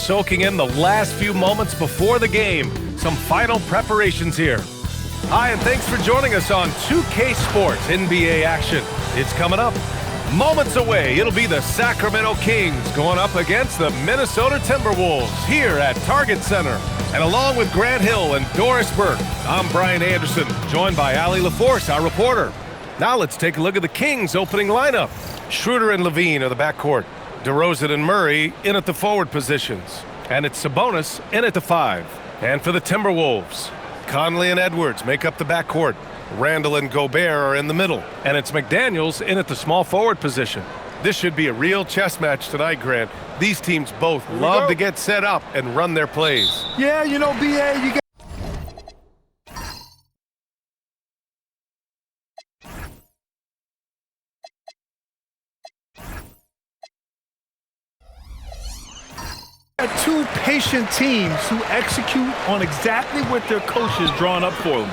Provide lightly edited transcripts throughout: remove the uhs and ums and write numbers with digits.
soaking in the last few moments before the game. Some final preparations here. Hi, and thanks for joining us on 2K Sports NBA action. It's coming up. Moments away, it'll be the Sacramento Kings going up against the Minnesota Timberwolves here at Target Center. And along with Grant Hill and Doris Burke, I'm Brian Anderson, joined by Allie LaForce, our reporter. Now let's take a look at the Kings' opening lineup. Schroeder and Levine are the backcourt. DeRozan and Murray in at the forward positions. And it's Sabonis in at the 5. And for the Timberwolves, Conley and Edwards make up the backcourt. Randall and Gobert are in the middle. And it's McDaniels in at the small forward position. This should be a real chess match tonight, Grant. These teams both love to get set up and run their plays. Yeah, you know, BA, you got two patient teams who execute on exactly what their coach has drawn up for them.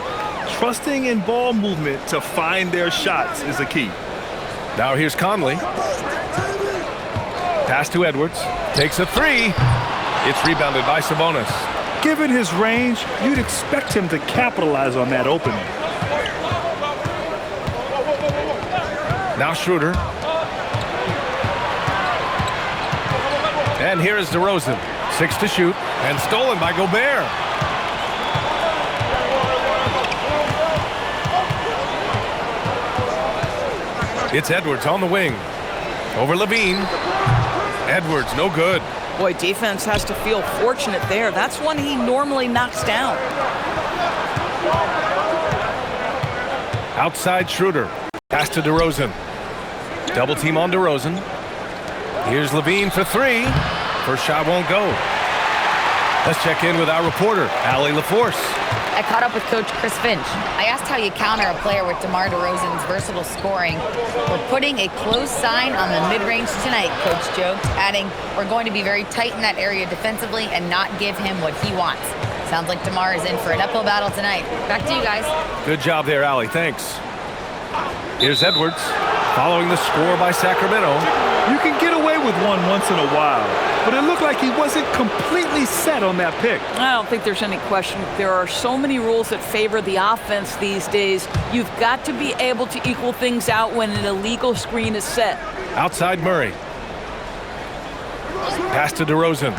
Trusting in ball movement to find their shots is a key. Now here's Conley. Pass to Edwards. Takes a 3. It's rebounded by Sabonis. Given his range, you'd expect him to capitalize on that opening. Now Schroeder. And here is DeRozan. 6 to shoot. And stolen by Gobert. It's Edwards on the wing. Over Levine. Edwards, no good. Boy, defense has to feel fortunate there. That's one he normally knocks down. Outside Schroeder. Pass to DeRozan. Double team on DeRozan. Here's Levine for 3. First shot won't go. Let's check in with our reporter, Allie LaForce. I caught up with Coach Chris Finch. I asked how you counter a player with DeMar DeRozan's versatile scoring. We're putting a close sign on the mid-range tonight, Coach joked, adding, we're going to be very tight in that area defensively and not give him what he wants. Sounds like DeMar is in for an uphill battle tonight. Back to you guys. Good job there, Allie. Thanks. Here's Edwards, following the score by Sacramento. You can get away with one once in a while, but it looked like he wasn't completely set on that pick. I don't think there's any question. There are so many rules that favor the offense these days. You've got to be able to equal things out when an illegal screen is set. Outside Murray. Pass to DeRozan.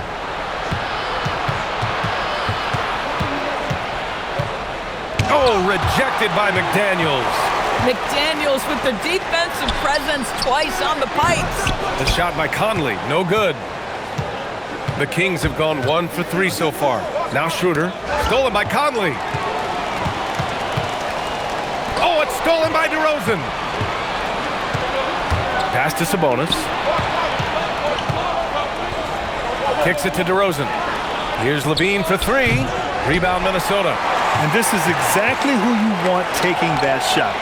Oh, rejected by McDaniels. McDaniels with the defensive presence twice on the pipes. The shot by Conley, no good. The Kings have gone 1 for 3 so far. Now Schroeder, stolen by Conley. Oh, it's stolen by DeRozan. Pass to Sabonis. Kicks it to DeRozan. Here's Levine for 3. Rebound Minnesota. And this is exactly who you want taking that shot.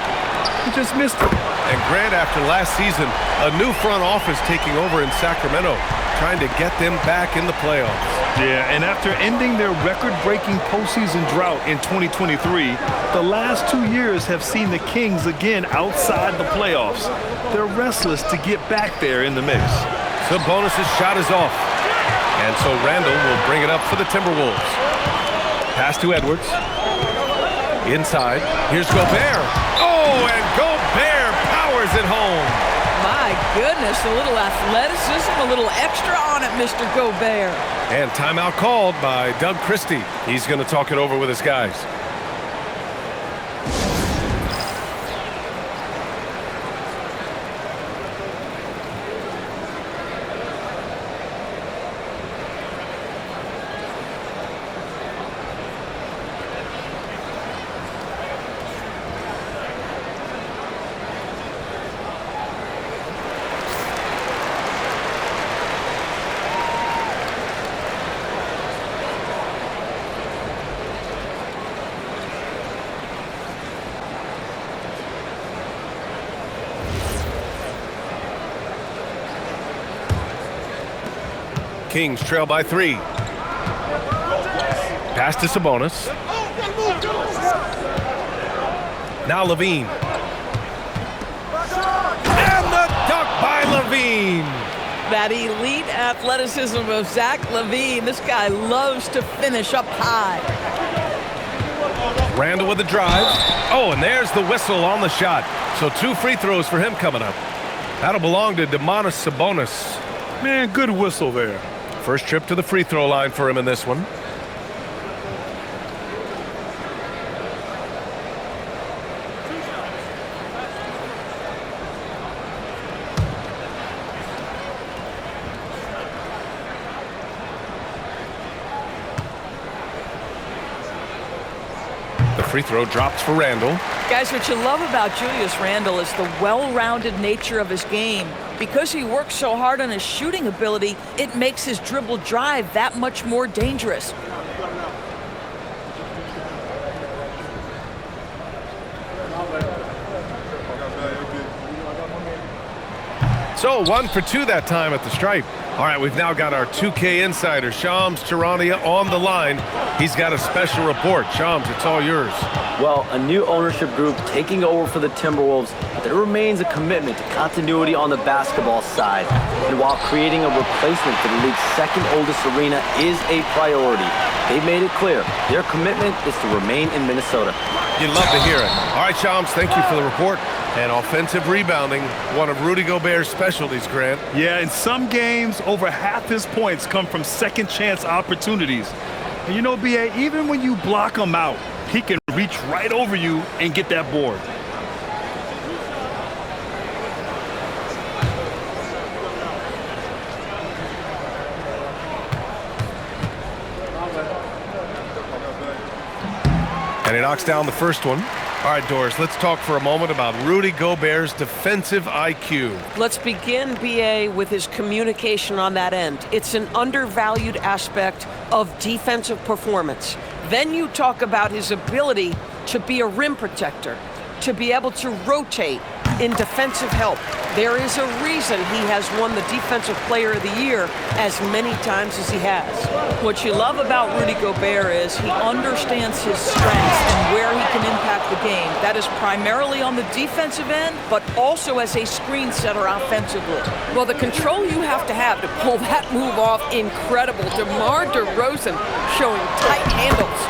He just missed it. And Grant, after last season, a new front office taking over in Sacramento, trying to get them back in the playoffs. Yeah, and after ending their record-breaking postseason drought in 2023, the last 2 years have seen the Kings again outside the playoffs. They're restless to get back there in the mix. Sabonis' shot is off. And so Randall will bring it up for the Timberwolves. Pass to Edwards. Inside. Here's Gobert. Oh, and Gobert powers it home. My goodness, a little athleticism, a little extra on it, Mr. Gobert. And timeout called by Doug Christie. He's going to talk it over with his guys. Kings trail by 3. Pass to Sabonis. Now Levine. And the dunk by Levine. That elite athleticism of Zach LaVine. This guy loves to finish up high. Randall with the drive. Oh, and there's the whistle on the shot. So 2 free throws for him coming up. That'll belong to Domantas Sabonis. Man, good whistle there. First trip to the free throw line for him in this one. Free throw drops for Randall. Guys, what you love about Julius Randle is the well-rounded nature of his game. Because he works so hard on his shooting ability, it makes his dribble drive that much more dangerous. So 1 for 2 that time at the stripe. All right, we've now got our 2K insider, Shams Charania, on the line. He's got a special report. Shams, it's all yours. Well, a new ownership group taking over for the Timberwolves, but there remains a commitment to continuity on the basketball side. And while creating a replacement for the league's second oldest arena is a priority, they've made it clear their commitment is to remain in Minnesota. You'd love to hear it. All right, Shams, thank you for the report. And offensive rebounding, one of Rudy Gobert's specialties, Grant. Yeah, in some games, over half his points come from second chance opportunities. And you know, B.A., even when you block him out, he can reach right over you and get that board. And he knocks down the first one. All right, Doris, let's talk for a moment about Rudy Gobert's defensive IQ. Let's begin, B.A., with his communication on that end. It's an undervalued aspect of defensive performance. Then you talk about his ability to be a rim protector, to be able to rotate in defensive help. There is a reason he has won the Defensive Player of the Year as many times as he has. What you love about Rudy Gobert is he understands his strengths and where he can impact the game. That is primarily on the defensive end, but also as a screen setter offensively. Well, the control you have to pull that move off, incredible. DeMar DeRozan showing tight handles.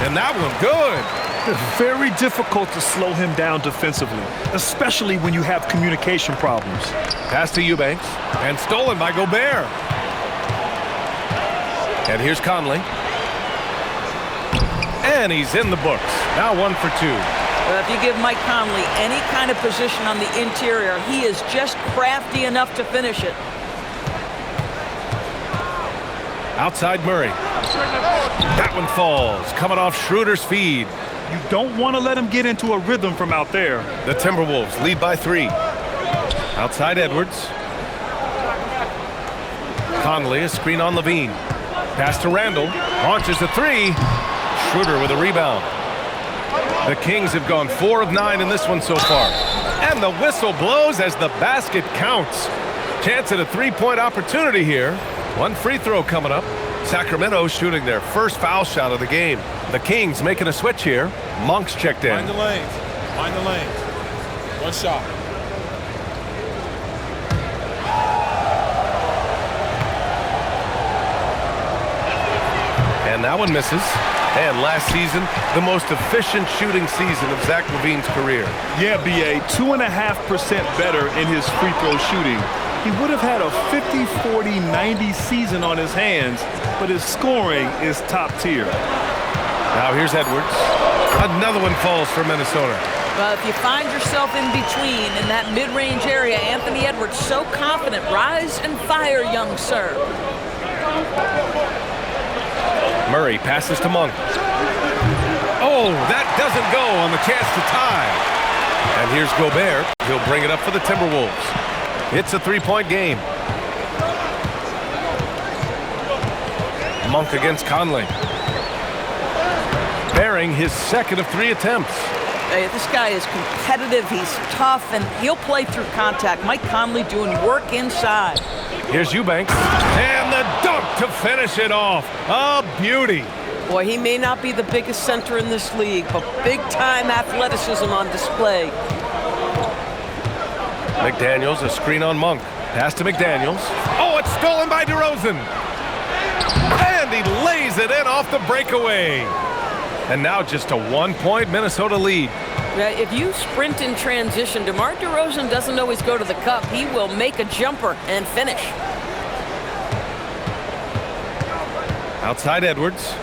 And that one good. It's very difficult to slow him down defensively, especially when you have communication problems. Pass to Eubanks, and stolen by Gobert. And here's Conley. And he's in the books. Now 1 for 2. If you give Mike Conley any kind of position on the interior, he is just crafty enough to finish it. Outside Murray. That one falls, coming off Schroeder's feed. You don't want to let him get into a rhythm from out there. The Timberwolves lead by 3. Outside Edwards. Conley, a screen on LaVine. Pass to Randall. Launches a 3. Schroeder with a rebound. The Kings have gone 4 of 9 in this one so far. And the whistle blows as the basket counts. Chance at a 3-point opportunity here. 1 free throw coming up. Sacramento shooting their first foul shot of the game. The Kings making a switch here. Monk's checked in. Find the lanes. Find the lanes. 1 shot. And that one misses. And last season, the most efficient shooting season of Zach LaVine's career. Yeah, B.A., 2.5% better in his free throw shooting. He would have had a 50-40-90 season on his hands, but his scoring is top tier. Now here's Edwards. Another one falls for Minnesota. Well, if you find yourself in between in that mid-range area, Anthony Edwards so confident. Rise and fire, young sir. Murray passes to Monk. Oh, that doesn't go on the chance to tie. And here's Gobert. He'll bring it up for the Timberwolves. It's a 3-point game. Monk against Conley. Bearing his second of 3 attempts. Hey, this guy is competitive, he's tough, and he'll play through contact. Mike Conley doing work inside. Here's Eubanks. And the dunk to finish it off. A beauty. Boy, he may not be the biggest center in this league, but big-time athleticism on display. McDaniels, a screen on Monk. Pass to McDaniels. Oh, a Stolen by DeRozan. And he lays it in off the breakaway. And now just a 1-point Minnesota lead. If you sprint in transition, DeMar DeRozan doesn't always go to the cup. He will make a jumper and finish. Outside Edwards.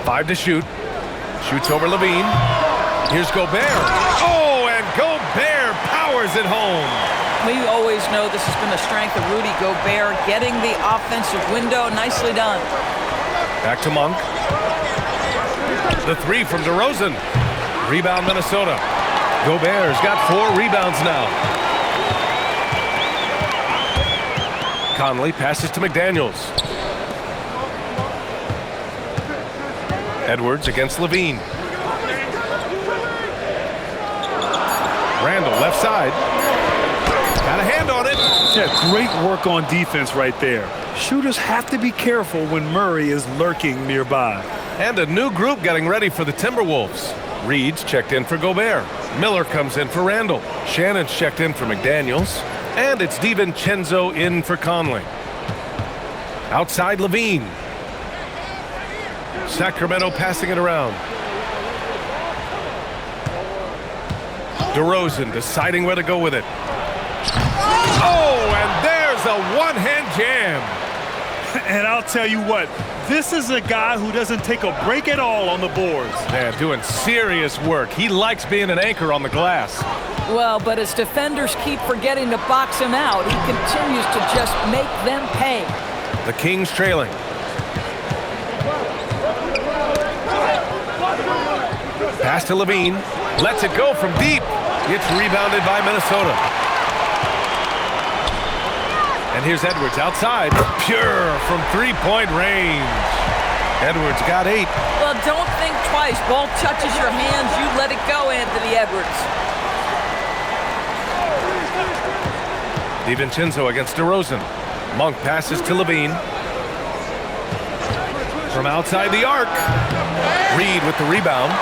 5 to shoot. Shoots over Levine. Here's Gobert. Oh, and Gobert powers it home. We always know this has been the strength of Rudy Gobert, getting the offensive window. Nicely done. Back to Monk. The 3 from DeRozan. Rebound Minnesota. Gobert's got 4 rebounds now. Conley passes to McDaniels. Edwards against Levine. Randall left side. Got a hand on it. Yeah, great work on defense right there. Shooters have to be careful when Murray is lurking nearby. And a new group getting ready for the Timberwolves. Reed's checked in for Gobert. Miller comes in for Randall. Shannon's checked in for McDaniels. And it's DiVincenzo in for Conley. Outside Levine. Sacramento passing it around. DeRozan deciding where to go with it. Oh, and there's a one-hand jam. And I'll tell you what, this is a guy who doesn't take a break at all on the boards. Man, doing serious work. He likes being an anchor on the glass. Well, but as defenders keep forgetting to box him out, he continues to just make them pay. The Kings trailing. Pass to Levine. Lets it go from deep. It's rebounded by Minnesota. And here's Edwards outside. Pure from three-point range. Edwards got 8. Well, don't think twice. Ball touches your hands, you let it go, Anthony Edwards. DiVincenzo against DeRozan. Monk passes to Levine. From outside the arc. Reed with the rebound.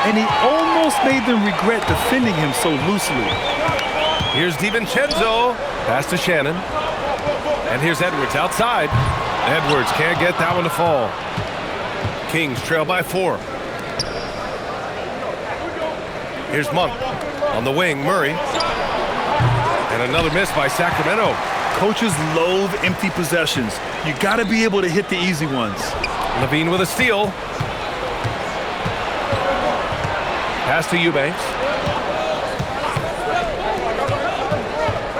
And he almost made them regret defending him so loosely. Here's DiVincenzo. Pass to Shannon. And here's Edwards outside. Edwards can't get that one to fall. Kings trail by 4. Here's Monk. On the wing, Murray. And another miss by Sacramento. Coaches loathe empty possessions. You got to be able to hit the easy ones. Levine with a steal. Pass to Eubanks.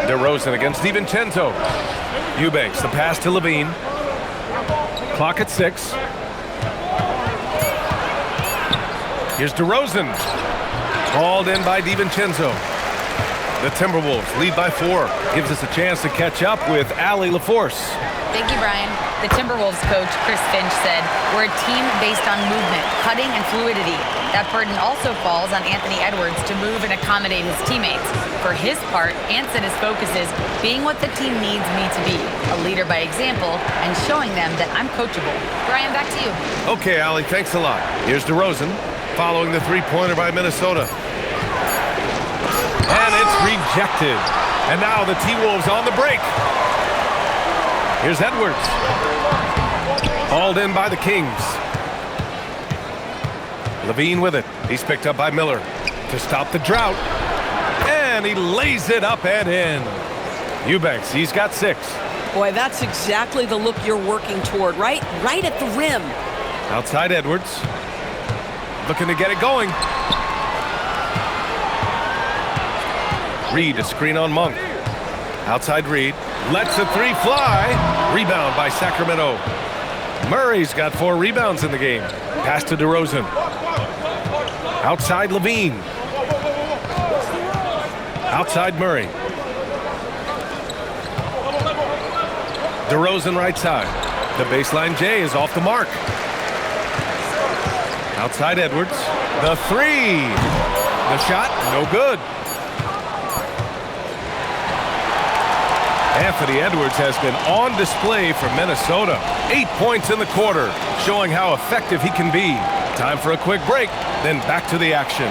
DeRozan against DiVincenzo. Eubanks, the pass to Levine. Clock at 6. Here's DeRozan. Hauled in by DiVincenzo. The Timberwolves lead by 4. Gives us a chance to catch up with Allie LaForce. Thank you, Brian. The Timberwolves coach, Chris Finch, said, "We're a team based on movement, cutting, and fluidity. That burden also falls on Anthony Edwards to move and accommodate his teammates. For his part, Ant said his focus is being what the team needs me to be, a leader by example, and showing them that I'm coachable." Brian, back to you. Okay, Allie, thanks a lot. Here's DeRozan following the three-pointer by Minnesota. And it's rejected. And now the T-Wolves on the break. Here's Edwards. Hauled in by the Kings. Levine with it. He's picked up by Miller to stop the drought. And he lays it up and in. Eubanks, he's got 6. Boy, that's exactly the look you're working toward, right? Right at the rim. Outside Edwards. Looking to get it going. Reed, a screen on Monk. Outside Reed. Lets the 3 fly. Rebound by Sacramento. Murray's got 4 rebounds in the game. Pass to DeRozan. Outside Levine. Outside Murray. DeRozan right side. The baseline J is off the mark. Outside Edwards. The 3. The shot, no good. Anthony Edwards has been on display for Minnesota. 8 points in the quarter, showing how effective he can be. Time for a quick break, then back to the action.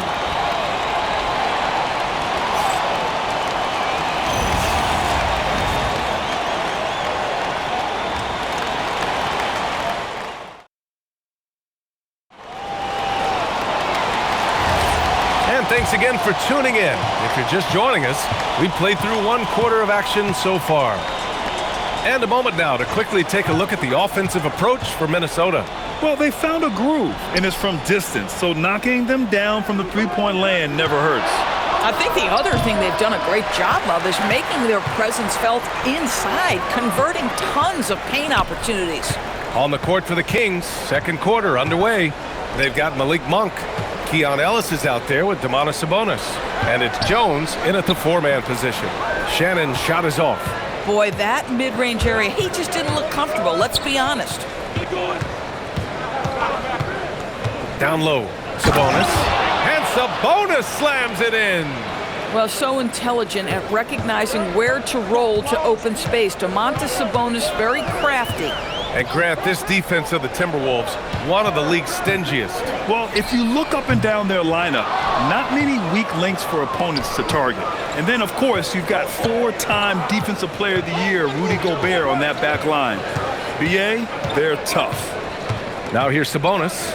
Thanks again for tuning in. If you're just joining us, we've played through 1 quarter of action so far. And a moment now to quickly take a look at the offensive approach for Minnesota. Well, they found a groove, and it's from distance, so knocking them down from the three-point land never hurts. I think the other thing they've done a great job of is making their presence felt inside, converting tons of paint opportunities. On the court for the Kings, second quarter underway. They've got Malik Monk. Keon Ellis is out there with Domantas Sabonis. And it's Jones in at the 4-man position. Shannon's shot is off. Boy, that mid-range area, he just didn't look comfortable, let's be honest. Down low, Sabonis. And Sabonis slams it in. Well, so intelligent at recognizing where to roll to open space. Domantas Sabonis, very crafty. And Grant, this defense of the Timberwolves, one of the league's stingiest. Well, if you look up and down their lineup, not many weak links for opponents to target. And then, of course, you've got 4-time Defensive Player of the Year, Rudy Gobert, on that back line. BA, they're tough. Now here's Sabonis.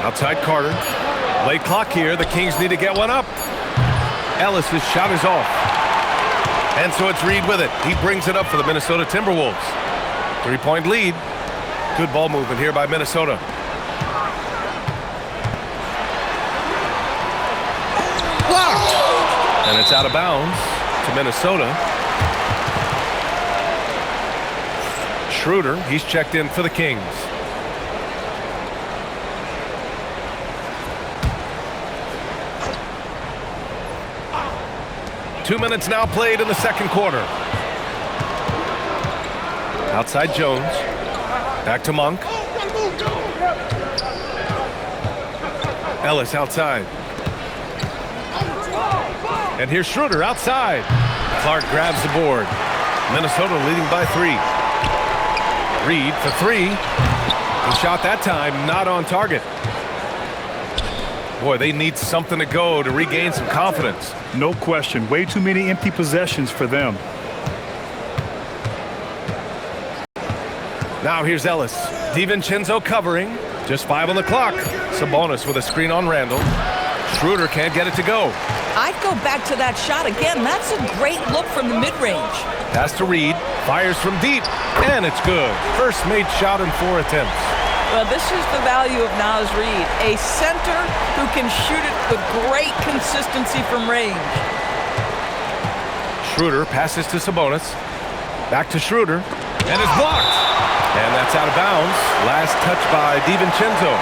Outside Carter. Late clock here. The Kings need to get one up. Ellis' shot is off. And so it's Reed with it. He brings it up for the Minnesota Timberwolves. 3-point lead. Good ball movement here by Minnesota. Blocked! And it's out of bounds to Minnesota. Schroeder, he's checked in for the Kings. Two minutes now played in the second quarter. Outside Jones. Back to Monk. Ellis outside. And here's Schroeder outside. Clark grabs the board. Minnesota leading by 3. Reed for 3. The shot that time not on target. Boy, they need something to go to regain some confidence. No question. Way too many empty possessions for them. Now here's Ellis. DiVincenzo covering. Just 5 on the clock. Sabonis with a screen on Randall. Schroeder can't get it to go. I'd go back to that shot again. That's a great look from the mid-range. Pass to Reed. Fires from deep. And it's good. First made shot in 4 attempts. Well, this is the value of Naz Reid, a center who can shoot it with great consistency from range. Schroeder passes to Sabonis. Back to Schroeder. And it's blocked. And that's out of bounds. Last touch by DiVincenzo.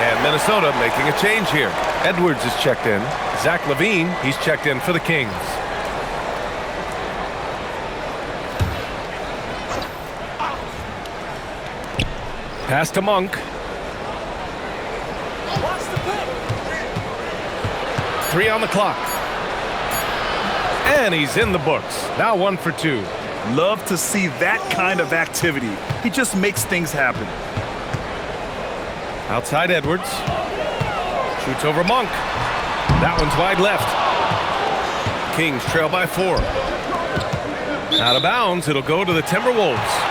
And Minnesota making a change here. Edwards is checked in. Zach LaVine, he's checked in for the Kings. Pass to Monk. 3 on the clock. And he's in the books. Now 1 for 2. Love to see that kind of activity. He just makes things happen. Outside Edwards. Shoots over Monk. That one's wide left. Kings trail by 4. Out of bounds. It'll go to the Timberwolves.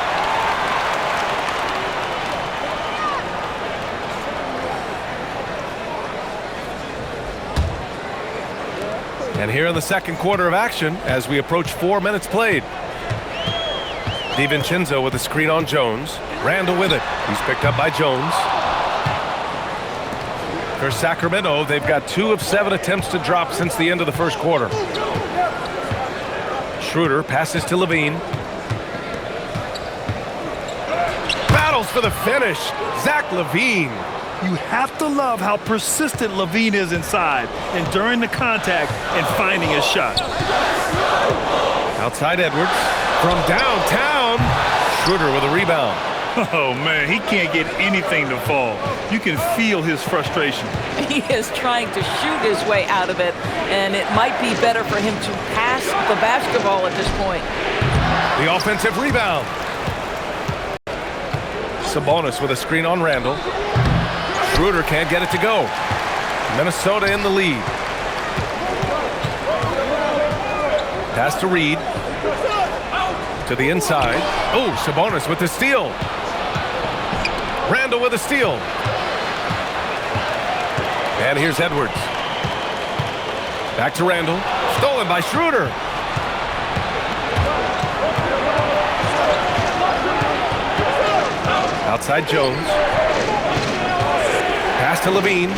And here in the second quarter of action, as we approach 4 minutes played. DiVincenzo with a screen on Jones. Randall with it. He's picked up by Jones. For Sacramento, they've got 2 of 7 attempts to drop since the end of the first quarter. Schroeder passes to LaVine. Battles for the finish. Zach LaVine. You have to love how persistent LaVine is inside and during the contact and finding his shot. Outside Edwards. From downtown. Schroeder with a rebound. Oh, man, he can't get anything to fall. You can feel his frustration. He is trying to shoot his way out of it, and it might be better for him to pass the basketball at this point. The offensive rebound. Sabonis with a screen on Randall. Schroeder can't get it to go. Minnesota in the lead. Pass to Reed. To the inside. Oh, Sabonis with the steal. Randall with a steal. And here's Edwards. Back to Randall. Stolen by Schroeder. Outside Jones. Pass to Levine.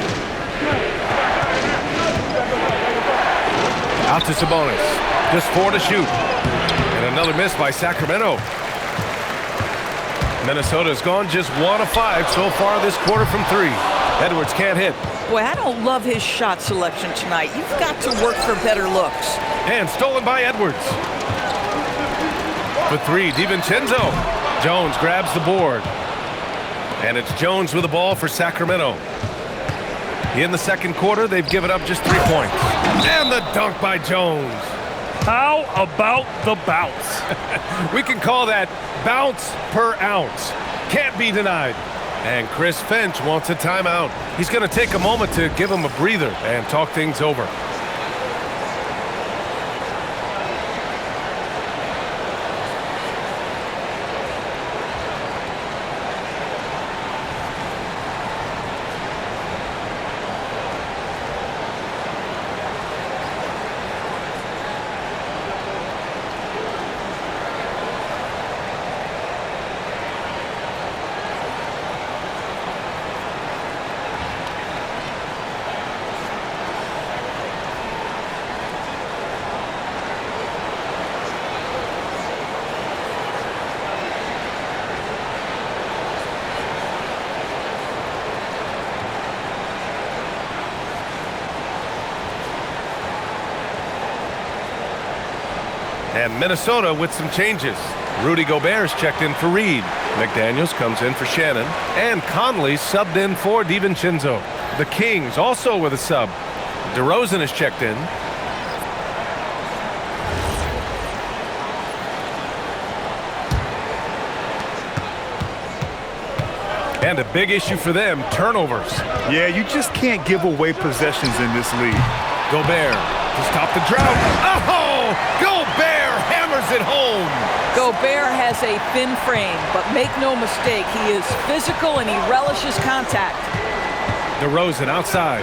Out to Sabonis. Just 4 to shoot. And another miss by Sacramento. Minnesota's gone just 1 of 5 so far this quarter from 3. Edwards can't hit. Boy, I don't love his shot selection tonight. You've got to work for better looks. And stolen by Edwards. For 3, DiVincenzo. Jones grabs the board. And it's Jones with the ball for Sacramento. In the second quarter, they've given up just 3 points. And the dunk by Jones. How about the bounce? We can call that bounce per ounce. Can't be denied. And Chris Finch wants a timeout. He's going to take a moment to give him a breather and talk things over. And Minnesota with some changes. Rudy Gobert's checked in for Reed. McDaniels comes in for Shannon. And Conley subbed in for DiVincenzo. The Kings also with a sub. DeRozan is checked in. And a big issue for them, turnovers. Yeah, you just can't give away possessions in this league. Gobert to stop the drought. Oh! Gobert hammers it home. Gobert has a thin frame, but make no mistake, he is physical and he relishes contact. DeRozan outside.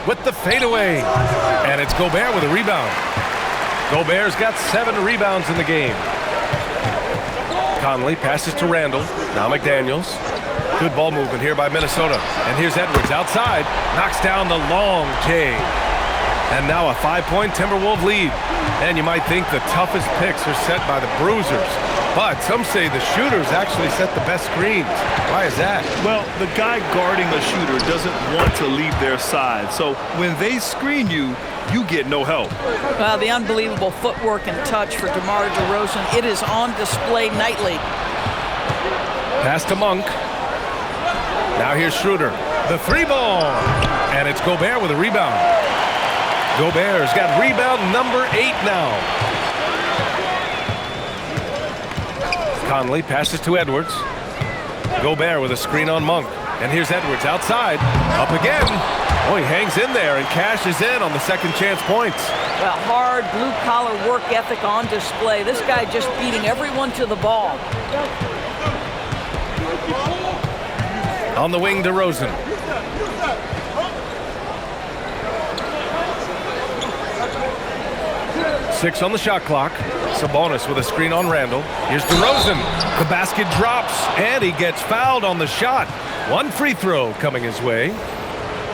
With the fadeaway. And it's Gobert with a rebound. Gobert's got 7 rebounds in the game. Conley passes to Randall. Now McDaniels. Good ball movement here by Minnesota. And here's Edwards outside. Knocks down the long J. And now a 5-point Timberwolves lead. And you might think the toughest picks are set by the bruisers. But some say the shooters actually set the best screens. Why is that? Well, the guy guarding a shooter doesn't want to leave their side. So when they screen you, you get no help. Well, the unbelievable footwork and touch for DeMar DeRozan, it is on display nightly. Pass to Monk. Now here's Schroeder. The 3-ball. And it's Gobert with a rebound. Gobert's got rebound number 8 now. Conley passes to Edwards. Gobert with a screen on Monk. And here's Edwards outside. Up again. Oh, he hangs in there and cashes in on the second chance points. Well, hard blue-collar work ethic on display. This guy just beating everyone to the ball. On the wing, DeRozan. Six on the shot clock. Sabonis with a screen on Randall. Here's DeRozan. The basket drops, and he gets fouled on the shot. One free throw coming his way.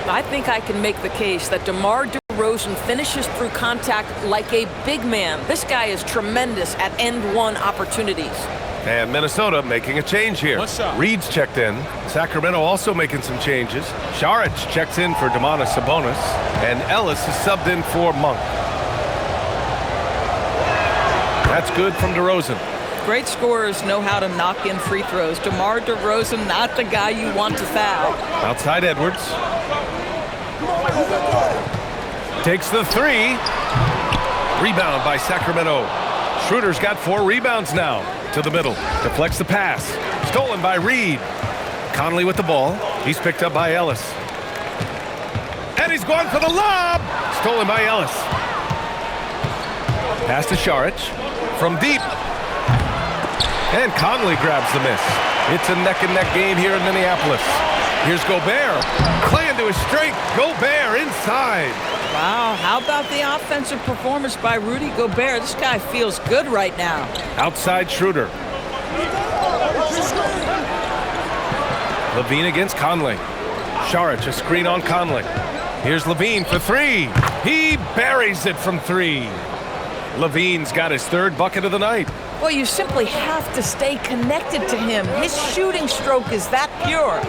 I think I can make the case that DeMar DeRozan finishes through contact like a big man. This guy is tremendous at end-one opportunities. And Minnesota making a change here. Reed's checked in. Sacramento also making some changes. Saric checks in for Domantas Sabonis. And Ellis is subbed in for Monk. That's good from DeRozan. Great scorers know how to knock in free throws. DeMar DeRozan, not the guy you want to foul. Outside Edwards. Takes the 3. Rebound by Sacramento. Schroeder's got 4 rebounds now. To the middle. Deflects the pass. Stolen by Reed. Conley with the ball. He's picked up by Ellis. And he's going for the lob. Stolen by Ellis. Pass to Saric. From deep. And Conley grabs the miss. It's a neck-and-neck game here in Minneapolis. Here's Gobert. Clay into his strength. Gobert inside. Wow, how about the offensive performance by Rudy Gobert? This guy feels good right now. Outside Schroeder. Levine against Conley. Saric, a screen on Conley. Here's Levine for three. He buries it from three. Levine's got his third bucket of the night. Well, you simply have to stay connected to him. His shooting stroke is that pure.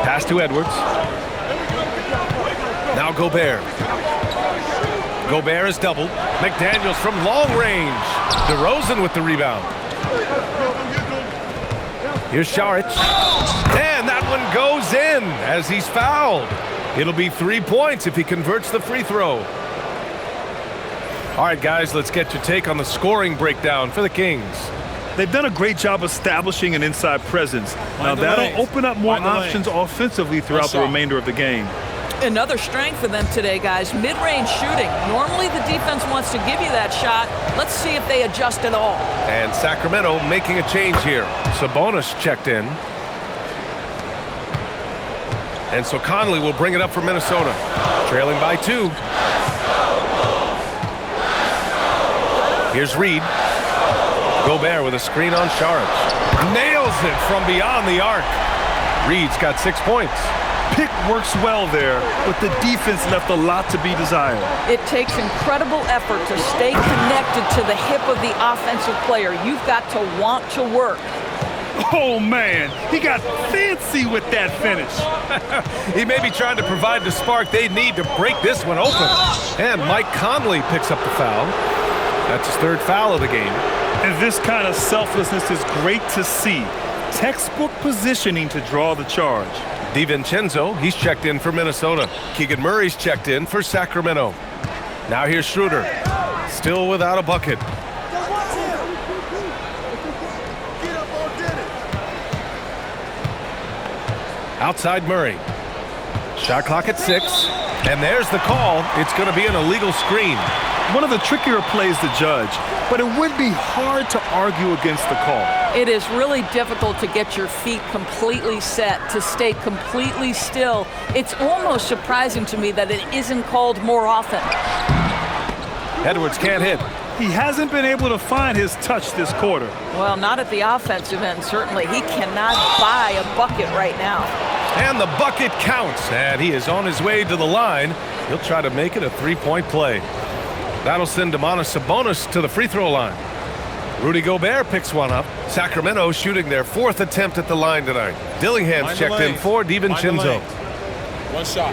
Pass to Edwards. Now Gobert. Gobert is doubled. McDaniels from long range. DeRozan with the rebound. Here's Saric. And that one goes in as he's fouled. It'll be 3 points if he converts the free throw. All right, guys, let's get your take on the scoring breakdown for the Kings. They've done a great job establishing an inside presence. Now, that'll open up more options offensively throughout the remainder of the game. Another strength for them today, guys, mid-range shooting. Normally the defense wants to give you that shot. Let's see if they adjust at all. And Sacramento making a change here. Sabonis checked in. And so Conley will bring it up for Minnesota. Trailing by 2. Here's Reed. Gobert with a screen on Saric. Nails it from beyond the arc. Reed's got 6 points. Pick works well there, but the defense left a lot to be desired. It takes incredible effort to stay connected to the hip of the offensive player. You've got to want to work. Oh, man, he got fancy with that finish. He may be trying to provide the spark they need to break this one open. And Mike Conley picks up the foul. That's his third foul of the game. And this kind of selflessness is great to see. Textbook positioning to draw the charge. DiVincenzo, he's checked in for Minnesota. Keegan Murray's checked in for Sacramento. Now here's Schroeder. Still without a bucket. Outside Murray. Shot clock at 6. And there's the call. It's going to be an illegal screen. One of the trickier plays to judge, but it would be hard to argue against the call. It is really difficult to get your feet completely set, to stay completely still. It's almost surprising to me that it isn't called more often. Edwards can't hit. He hasn't been able to find his touch this quarter. Well, not at the offensive end, certainly. He cannot buy a bucket right now. And the bucket counts, and he is on his way to the line. He'll try to make it a 3-point play. That'll send Domantas Sabonis to the free throw line. Rudy Gobert picks one up. Sacramento shooting their 4th attempt at the line tonight. Dillingham's checked in for DiVincenzo. 1 shot.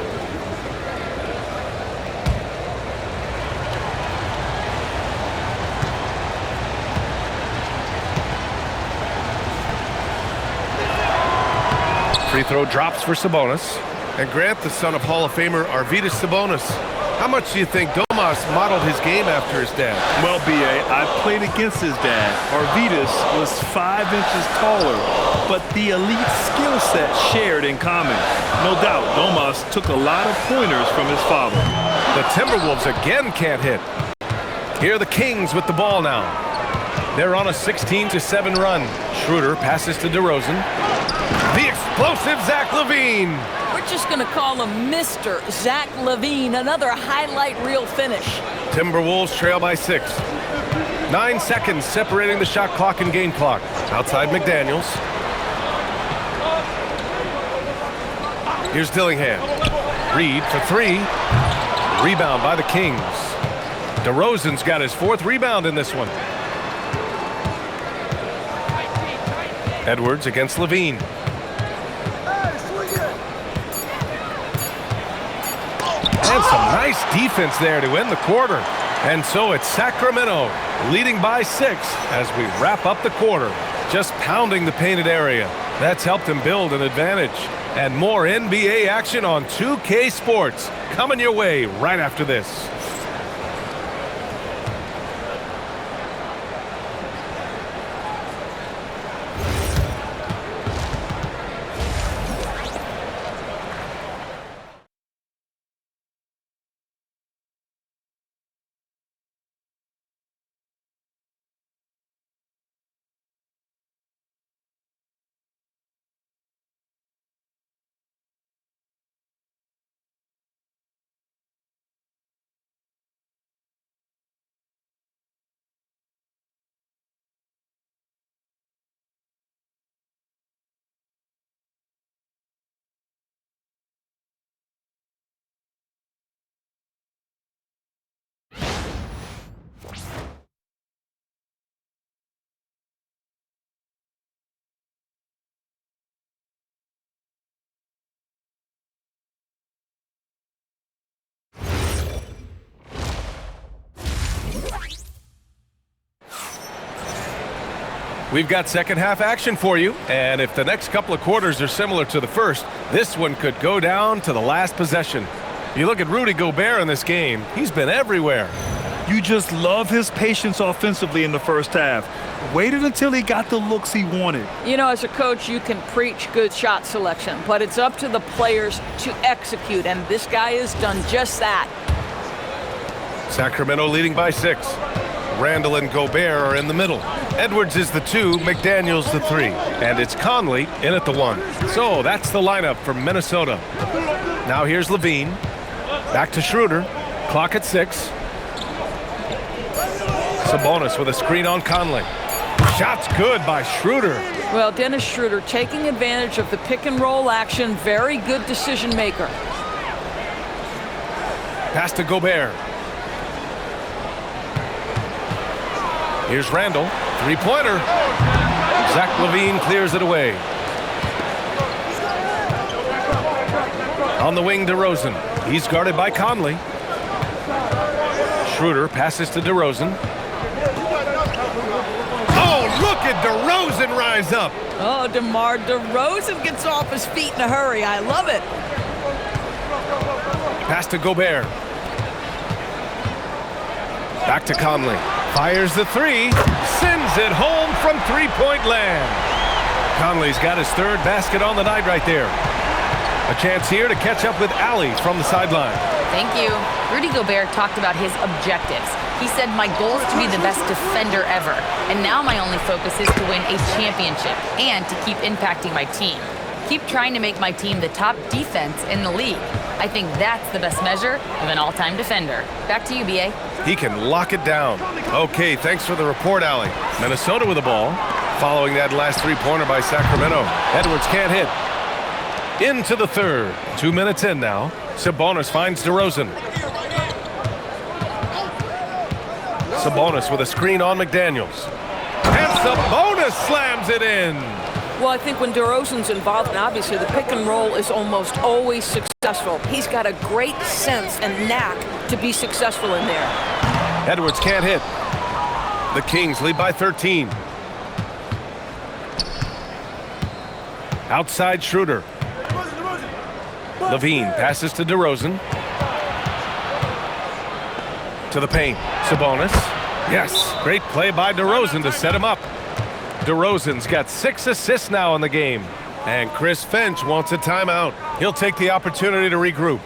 Free throw drops for Sabonis. And Grant, the son of Hall of Famer Arvydas Sabonis. How much do you think Domas modeled his game after his dad? Well, B.A., I played against his dad. Arvydas was 5 inches taller, but the elite skill set shared in common. No doubt, Domas took a lot of pointers from his father. The Timberwolves again can't hit. Here are the Kings with the ball now. They're on a 16-7 run. Schroeder passes to DeRozan. The explosive Zach LaVine. We're just going to call him Mr. Zach LaVine. Another highlight reel finish. Timberwolves trail by 6. 9 seconds separating the shot clock and game clock. Outside McDaniels. Here's Dillingham. Reed for 3. Rebound by the Kings. DeRozan's got his 4th rebound in this one. Edwards against LaVine. And some nice defense there to end the quarter. And so it's Sacramento leading by 6 as we wrap up the quarter. Just pounding the painted area. That's helped them build an advantage. And more NBA action on 2K Sports coming your way right after this. We've got second half action for you, and if the next couple of quarters are similar to the first, this one could go down to the last possession. You look at Rudy Gobert in this game, he's been everywhere. You just love his patience offensively in the first half. Waited until he got the looks he wanted. You know, as a coach, you can preach good shot selection, but it's up to the players to execute, and this guy has done just that. Sacramento leading by 6. Randall and Gobert are in the middle. Edwards is the 2, McDaniels the 3, and it's Conley in at the 1. So that's the lineup for Minnesota. Now here's Levine. Back to Schroeder. Clock at 6. Sabonis with a screen on Conley. Shot's good by Schroeder. Well, Dennis Schroeder taking advantage of the pick and roll action. Very good decision maker. Pass to Gobert. Here's Randall, three-pointer. Zach LaVine clears it away. On the wing, DeRozan. He's guarded by Conley. Schroeder passes to DeRozan. Oh, look at DeRozan rise up. Oh, DeMar DeRozan gets off his feet in a hurry. I love it. Pass to Gobert. Back to Conley. Fires the 3, sends it home from three-point land. Conley's got his third basket on the night right there. A chance here to catch up with Allie from the sideline. Thank you. Rudy Gobert talked about his objectives. He said, my goal is to be the best defender ever, and now my only focus is to win a championship and to keep impacting my team. Keep trying to make my team the top defense in the league. I think that's the best measure of an all-time defender. Back to you, B.A. He can lock it down. Okay, thanks for the report, Allie. Minnesota with the ball. Following that last three-pointer by Sacramento. Edwards can't hit. Into the third. 2 minutes in now. Sabonis finds DeRozan. Sabonis with a screen on McDaniels. And Sabonis slams it in. Well, I think when DeRozan's involved, and obviously the pick and roll is almost always successful. He's got a great sense and knack to be successful in there. Edwards can't hit. The Kings lead by 13. Outside Schroeder. Levine passes to DeRozan. To the paint. Sabonis. Yes, great play by DeRozan to set him up. DeRozan's got 6 assists now in the game. And Chris Finch wants a timeout. He'll take the opportunity to regroup.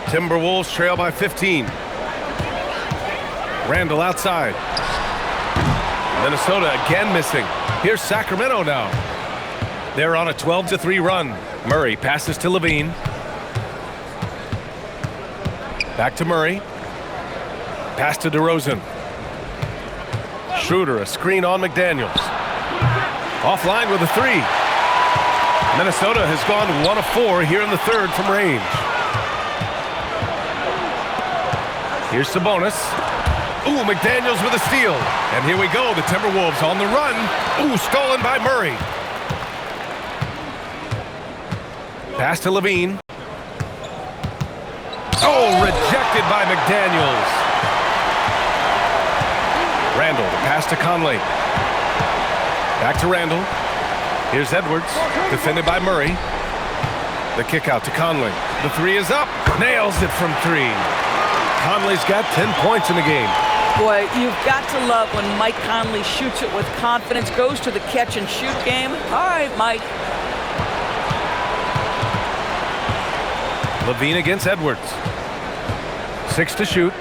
Timberwolves trail by 15. Randall outside. Minnesota again missing. Here's Sacramento now. They're on a 12-3 run. Murray passes to Levine. Back to Murray. Pass to DeRozan. Schroeder, a screen on McDaniels. Offline with a 3. Minnesota has gone 1 of 4 here in the third from range. Here's Sabonis. Ooh, McDaniels with a steal. And here we go, the Timberwolves on the run. Ooh, stolen by Murray. Pass to Levine. Oh, rejected by McDaniels. Randall, pass to Conley. Back to Randall. Here's Edwards, defended by Murray. The kick out to Conley. The 3 is up. Nails it from 3. Conley's got 10 points in the game. Boy, you've got to love when Mike Conley shoots it with confidence, goes to the catch and shoot game. All right, Mike. Levine against Edwards. 6 to shoot.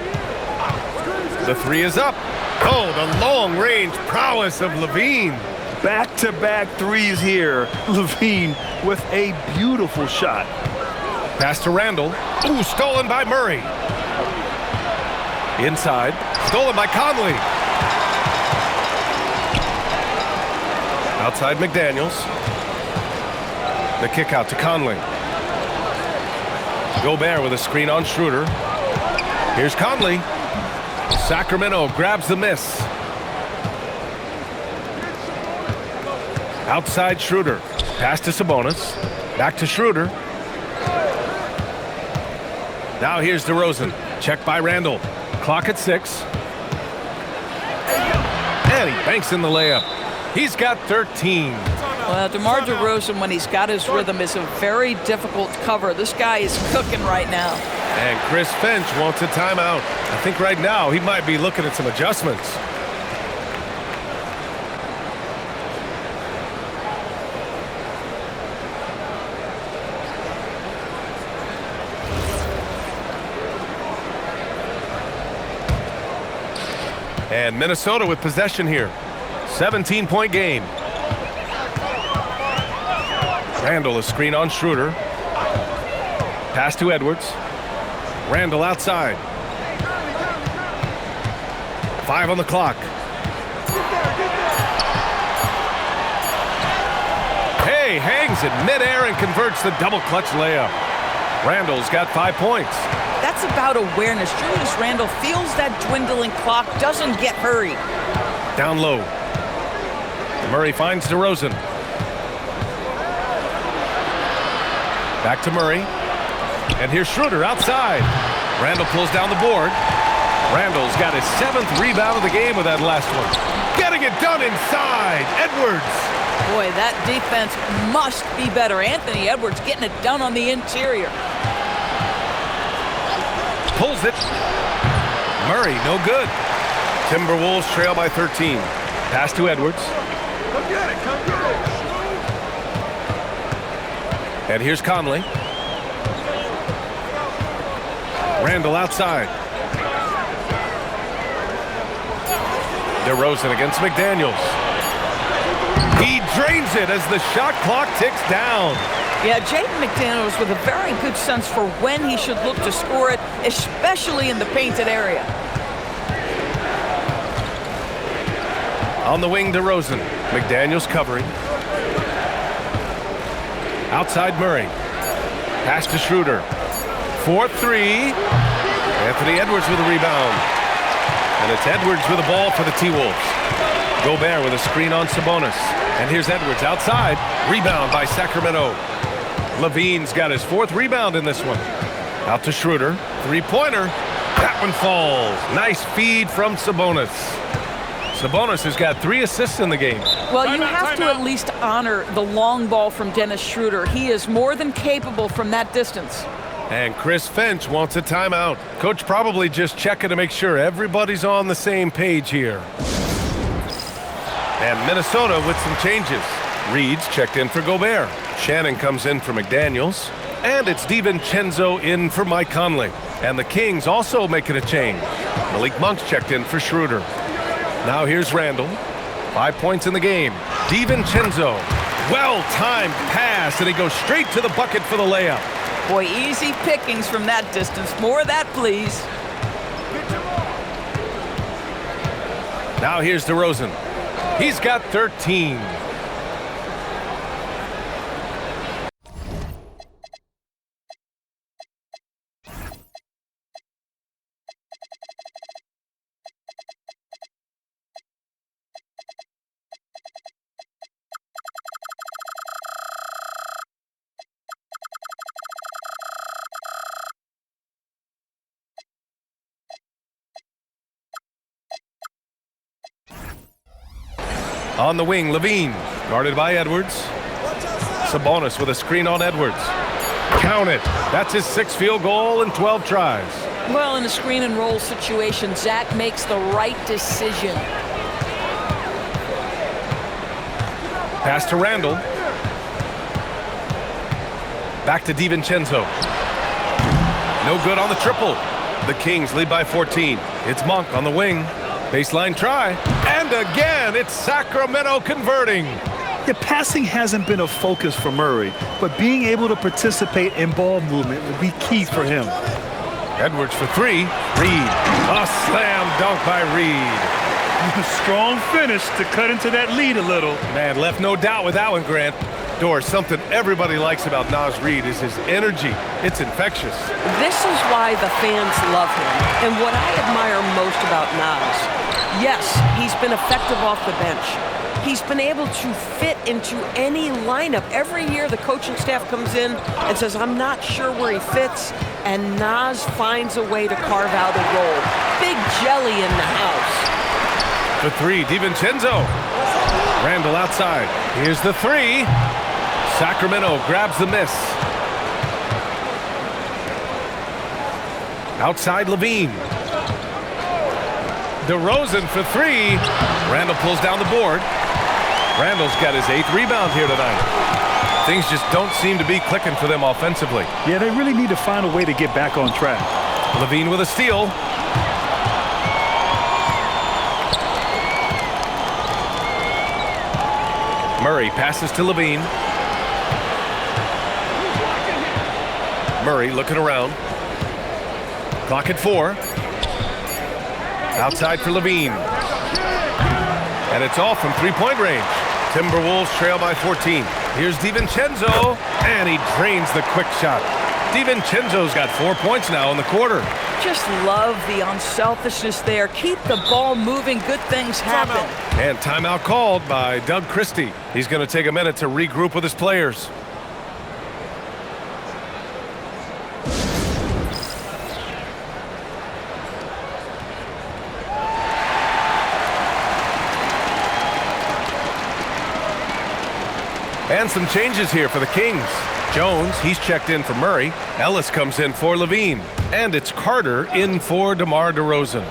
The 3 is up. Oh, the long-range prowess of Levine. Back-to-back threes here. Levine with a beautiful shot. Pass to Randall. Ooh, stolen by Murray. Inside, stolen by Conley. Outside McDaniels. The kick out to Conley. Gobert with a screen on Schroeder. Here's Conley. Sacramento grabs the miss. Outside Schroeder. Pass to Sabonis. Back to Schroeder. Now here's DeRozan. Checked by Randall. Clock at 6. And he banks in the layup. He's got 13. Well, DeMar DeRozan, when he's got his rhythm, is a very difficult cover. This guy is cooking right now. And Chris Finch wants a timeout. I think right now he might be looking at some adjustments. And Minnesota with possession here. 17-point game. Randall a screen on Schroeder. Pass to Edwards. Randall outside. 5 on the clock. Hey, hangs in midair and converts the double clutch layup. Randall's got 5 points. That's about awareness. Julius Randall feels that dwindling clock, doesn't get hurried. Down low. Murray finds DeRozan. Back to Murray. And here's Schroeder outside. Randall pulls down the board. Randall's got his 7th rebound of the game with that last one. Getting it done inside. Edwards. Boy, that defense must be better. Anthony Edwards getting it done on the interior. Pulls it. Murray, no good. Timberwolves trail by 13. Pass to Edwards. Come get it, come get it. And here's Conley. Randall outside. DeRozan against McDaniels. He drains it as the shot clock ticks down. Yeah, Jaden McDaniels with a very good sense for when he should look to score it, especially in the painted area. On the wing, DeRozan. McDaniels covering. Outside Murray. Pass to Schroeder. 4-3. Anthony Edwards with a rebound. And it's Edwards with the ball for the T-Wolves. Gobert with a screen on Sabonis. And here's Edwards outside. Rebound by Sacramento. Levine's got his 4th rebound in this one. Out to Schroeder. 3-pointer. That one falls. Nice feed from Sabonis. Sabonis has got 3 assists in the game. Well, you have to at least honor the long ball from Dennis Schroeder. He is more than capable from that distance. And Chris Finch wants a timeout. Coach probably just checking to make sure everybody's on the same page here. And Minnesota with some changes. Reed's checked in for Gobert. Shannon comes in for McDaniels. And it's DiVincenzo in for Mike Conley. And the Kings also making a change. Malik Monk's checked in for Schroeder. Now here's Randall. 5 points in the game. DiVincenzo. Well-timed pass, and he goes straight to the bucket for the layup. Boy, easy pickings from that distance. More of that, please. Now here's DeRozan. He's got 13. On the wing, Levine, guarded by Edwards. Sabonis with a screen on Edwards. Count it. That's his 6th field goal in 12 tries. Well, in a screen and roll situation, Zach makes the right decision. Pass to Randall. Back to DiVincenzo. No good on the triple. The Kings lead by 14. It's Monk on the wing. Baseline try. And again, it's Sacramento converting. Yeah, passing hasn't been a focus for Murray, but being able to participate in ball movement will be key for him. Edwards for 3. Reed. A slam dunk by Reed. Strong finish to cut into that lead a little. Man, left no doubt with that one, Grant. Doris, something everybody likes about Naz Reid is his energy. It's infectious. This is why the fans love him. And what I admire most about Naz, yes, he's been effective off the bench. He's been able to fit into any lineup. Every year the coaching staff comes in and says, I'm not sure where he fits, and Naz finds a way to carve out a role. Big jelly in the house. The three, DiVincenzo. Randall outside. Here's the three. Sacramento grabs the miss. Outside Levine. DeRozan for three. Randall pulls down the board. Randall's got his 8th rebound here tonight. Things just don't seem to be clicking for them offensively. Yeah, they really need to find a way to get back on track. Levine with a steal. Murray passes to Levine. Murray looking around. Clock at 4. Outside for Levine. And it's off from three-point range. Timberwolves trail by 14. Here's DiVincenzo, and he drains the quick shot. DiVincenzo's got 4 points now in the quarter. Just love the unselfishness there. Keep the ball moving. Good things happen. And timeout called by Doug Christie. He's going to take a minute to regroup with his players. And some changes here for the Kings. Jones, he's checked in for Murray. Ellis comes in for Levine. And it's Carter in for DeMar DeRozan.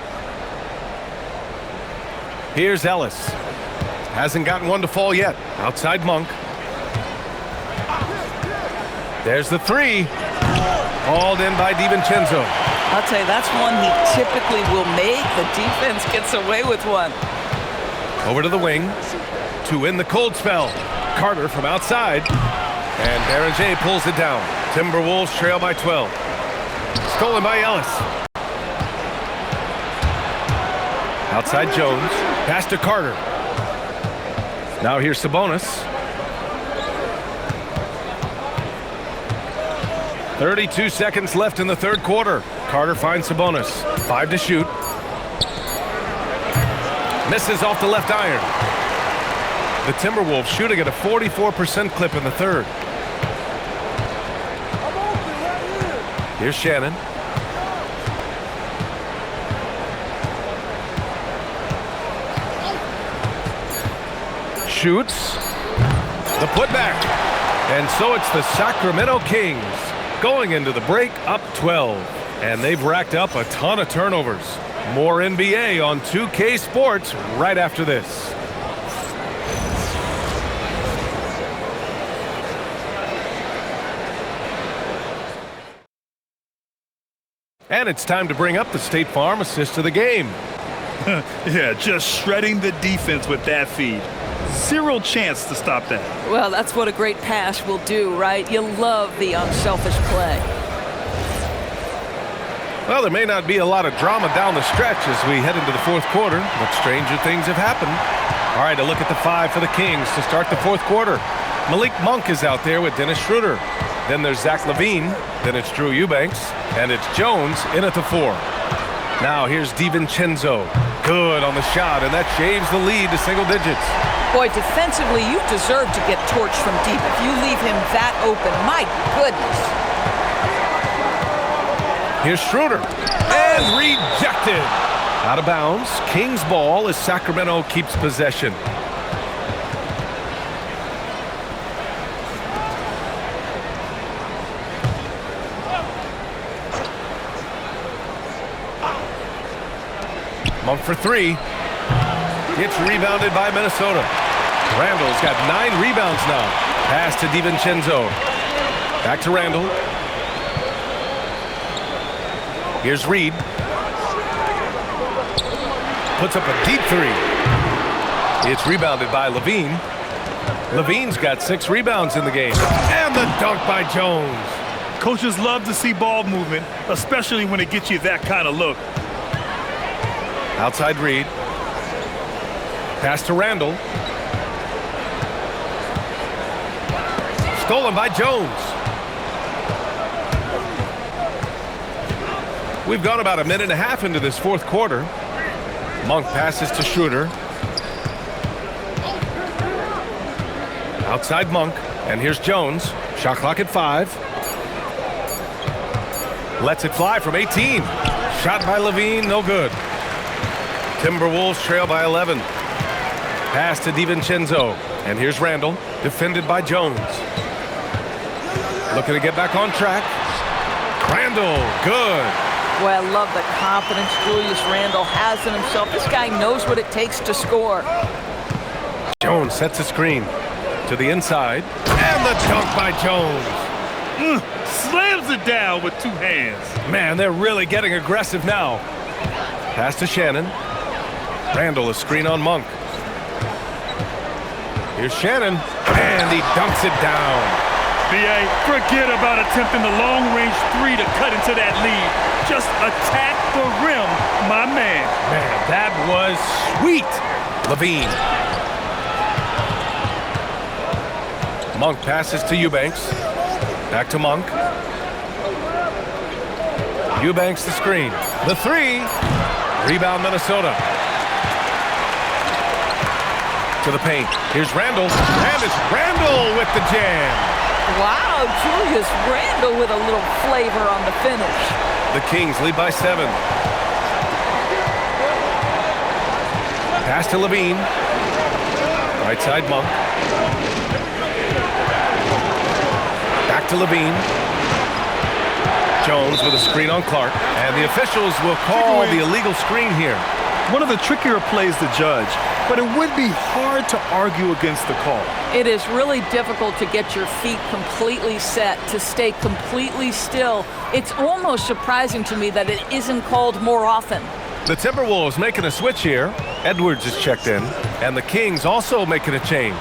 Here's Ellis. Hasn't gotten one to fall yet. Outside Monk. There's the three. Hauled in by DiVincenzo. I'll tell you, that's one he typically will make. The defense gets away with one. Over to the wing. To in the cold spell. Carter from outside. And Beranger pulls it down. Timberwolves trail by 12. Stolen by Ellis. Outside Jones. Pass to Carter. Now here's Sabonis. 32 seconds left in the third quarter. Carter finds Sabonis. 5 to shoot. Misses off the left iron. The Timberwolves shooting at a 44% clip in the third. Here's Shannon. Shoots. The putback. And so it's the Sacramento Kings going into the break up 12. And they've racked up a ton of turnovers. More NBA on 2K Sports right after this. And it's time to bring up the State Farm assist of the game. Yeah, just shredding the defense with that feed. Zero chance to stop that. Well, that's what a great pass will do, right? You love the unselfish play. Well, there may not be a lot of drama down the stretch as we head into the fourth quarter, but stranger things have happened. All right, a look at the 5 for the Kings to start the fourth quarter. Malik Monk is out there with Dennis Schroeder. Then there's Zach LaVine. Then it's Drew Eubanks. And it's Jones in at the 4. Now here's DiVincenzo. Good on the shot, and that shaves the lead to single digits. Boy, defensively, you deserve to get torched from deep if you leave him that open. My goodness. Here's Schroeder. And rejected. Out of bounds. Kings ball as Sacramento keeps possession. Monk for 3. It's rebounded by Minnesota. Randall's got 9 rebounds now. Pass to DiVincenzo. Back to Randall. Here's Reid. Puts up a deep 3. It's rebounded by Levine. Levine's got 6 rebounds in the game. And the dunk by Jones. Coaches love to see ball movement, especially when it gets you that kind of look. Outside Reid. Pass to Randall. Stolen by Jones. We've gone about a minute and a half into this fourth quarter. Monk passes to Schroeder. Outside Monk, and here's Jones. Shot clock at 5. Lets it fly from 18. Shot by Levine, no good. Timberwolves trail by 11. Pass to DiVincenzo, and here's Randall, defended by Jones. Looking to get back on track. Randall, good. Boy, I love the confidence Julius Randle has in himself. This guy knows what it takes to score. Jones sets a screen to the inside, and the dunk by Jones. Slams it down with 2 hands. Man, they're really getting aggressive now. Pass to Shannon. Randall, a screen on Monk. Here's Shannon, and he dunks it down. B.A., forget about attempting the long-range 3 to cut into that lead. Just attack the rim, my man. Man, that was sweet. Levine. Monk passes to Eubanks. Back to Monk. Eubanks the screen. The 3. Rebound Minnesota. To the paint. Here's Randall. And it's Randall with the jam. Wow, Julius Randle with a little flavor on the finish. The Kings lead by 7. Pass to Levine. Right side Monk. Back to Levine. Jones with a screen on Clark. And the officials will call the illegal screen here. One of the trickier plays to judge, but it would be hard to argue against the call. It is really difficult to get your feet completely set, to stay completely still. It's almost surprising to me that it isn't called more often. The Timberwolves making a switch here. Edwards is checked in, and the Kings also making a change.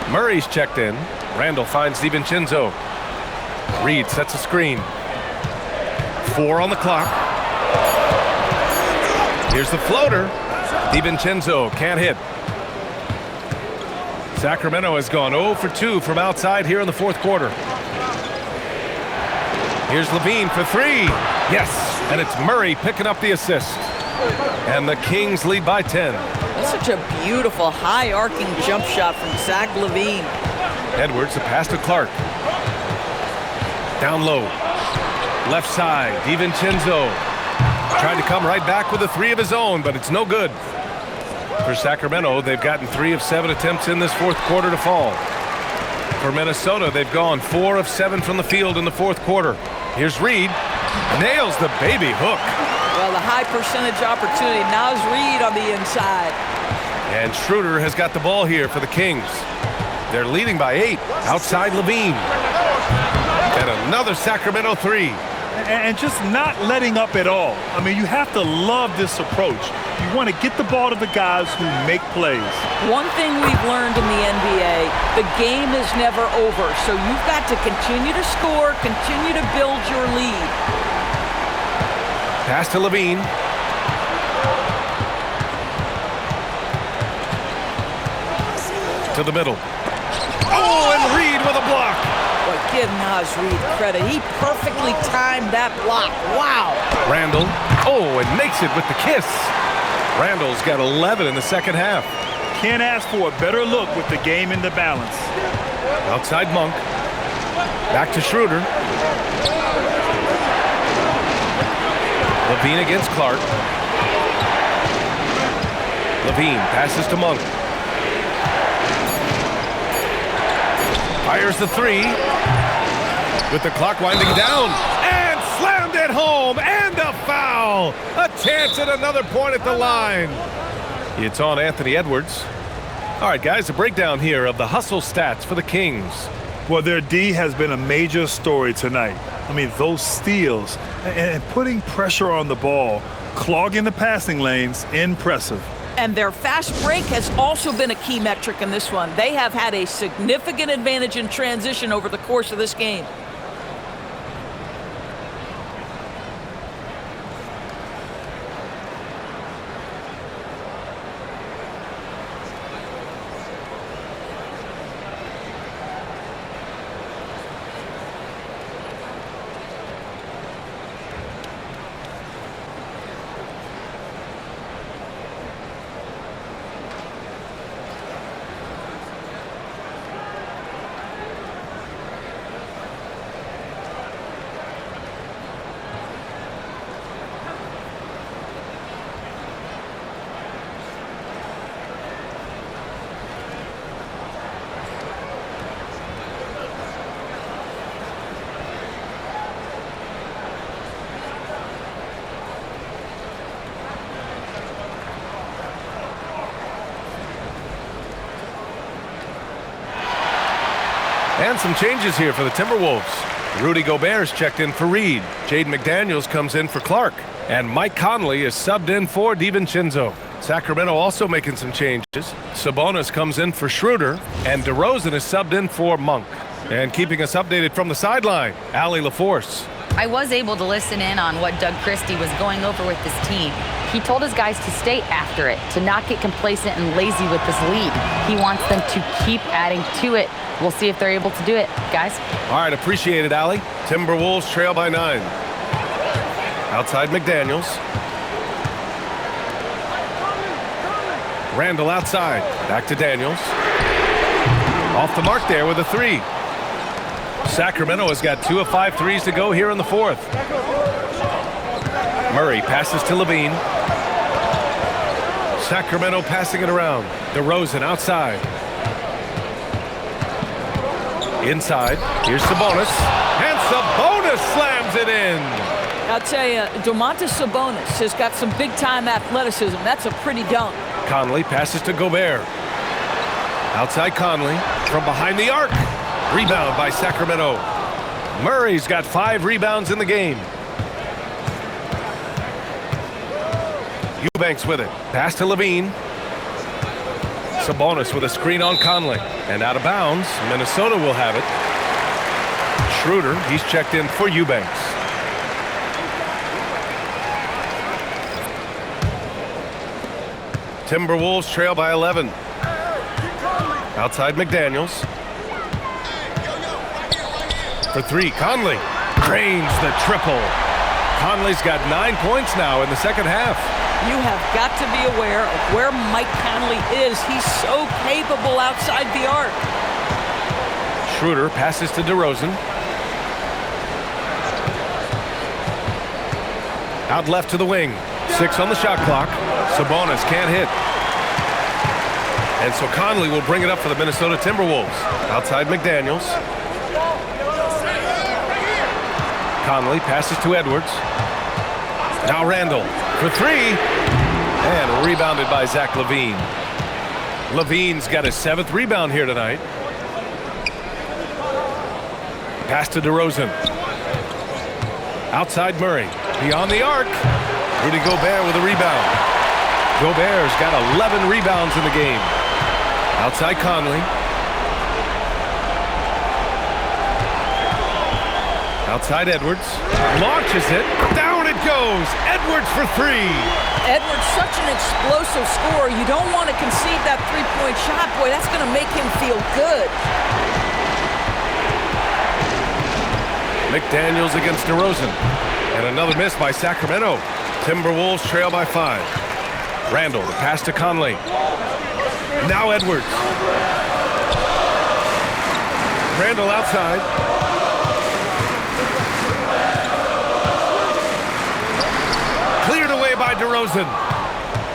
Murray's checked in. Randall finds DiVincenzo. Reed sets a screen. 4 on the clock. Here's the floater. DiVincenzo can't hit. Sacramento has gone 0 for 2 from outside here in the fourth quarter. Here's Levine for 3. Yes, and it's Murray picking up the assist. And the Kings lead by 10. That's such a beautiful high-arcing jump shot from Zach Levine. Edwards, a pass to Clark. Down low. Left side, DiVincenzo. Tried to come right back with a 3 of his own, but it's no good. For Sacramento, they've gotten 3 of 7 attempts in this fourth quarter to fall. For Minnesota, they've gone 4 of 7 from the field in the fourth quarter. Here's Reed. Nails the baby hook. Well, the high percentage opportunity. Now is Reed on the inside. And Schroeder has got the ball here for the Kings. They're leading by 8. Outside Levine. And another Sacramento 3. And just not letting up at all. I mean, you have to love this approach. You want to get the ball to the guys who make plays. One thing we've learned in the NBA, the game is never over. So you've got to continue to score, continue to build your lead. Pass to Levine. To the middle. Oh, and Reed with a block. But give Naz Reed credit. He perfectly timed that block. Wow. Randall. Oh, and makes it with the kiss. Randall's got 11 in the second half. Can't ask for a better look with the game in the balance. Outside Monk. Back to Schroeder. Levine against Clark. Levine passes to Monk. Fires the 3. With the clock winding down. And slammed it home. And a foul. A chance at another point at the line. It's on Anthony Edwards. All right, guys, a breakdown here of the hustle stats for the Kings. Well, their D has been a major story tonight. I mean, those steals and putting pressure on the ball, clogging the passing lanes, impressive. And their fast break has also been a key metric in this one. They have had a significant advantage in transition over the course of this game. And some changes here for the Timberwolves. Rudy Gobert is checked in for Reed. Jaden McDaniels comes in for Clark. And Mike Conley is subbed in for DiVincenzo. Sacramento also making some changes. Sabonis comes in for Schroeder. And DeRozan is subbed in for Monk. And keeping us updated from the sideline, Allie LaForce. I was able to listen in on what Doug Christie was going over with this team. He told his guys to stay after it, to not get complacent and lazy with this lead. He wants them to keep adding to it. We'll see if they're able to do it, guys. All right, appreciate it, Allie. Timberwolves trail by 9. Outside McDaniels. Randall outside. Back to Daniels. Off the mark there with a 3. Sacramento has got 2 of 5 threes to go here in the 4th. Murray passes to Levine. Sacramento passing it around. DeRozan outside. Inside. Here's Sabonis. And Sabonis slams it in. I'll tell you, Domantas Sabonis has got some big-time athleticism. That's a pretty dunk. Conley passes to Gobert. Outside Conley. From behind the arc. Rebound by Sacramento. Murray's got 5 rebounds in the game. Eubanks with it. Pass to Levine. Sabonis with a screen on Conley. And out of bounds. Minnesota will have it. Schroeder, he's checked in for Eubanks. Timberwolves trail by 11. Outside McDaniels. For 3, Conley drains the triple. Conley's got 9 points now in the second half. You have got to be aware of where Mike Conley is. He's so capable outside the arc. Schroeder passes to DeRozan. Out left to the wing. 6 on the shot clock. Sabonis can't hit. And so Conley will bring it up for the Minnesota Timberwolves. Outside McDaniels. Conley passes to Edwards. Now Randall for 3. And rebounded by Zach LaVine. LaVine's got his 7th rebound here tonight. Pass to DeRozan. Outside Murray. Beyond the arc. Rudy Gobert with a rebound. Gobert's got 11 rebounds in the game. Outside Conley. Outside Edwards. Launches it. Down it goes. Edwards for 3. Edwards, such an explosive scorer. You don't want to concede that three-point shot. Boy, that's going to make him feel good. McDaniels against DeRozan. And another miss by Sacramento. Timberwolves trail by 5. Randall, the pass to Conley. Now Edwards. Randall outside. Cleared away by DeRozan.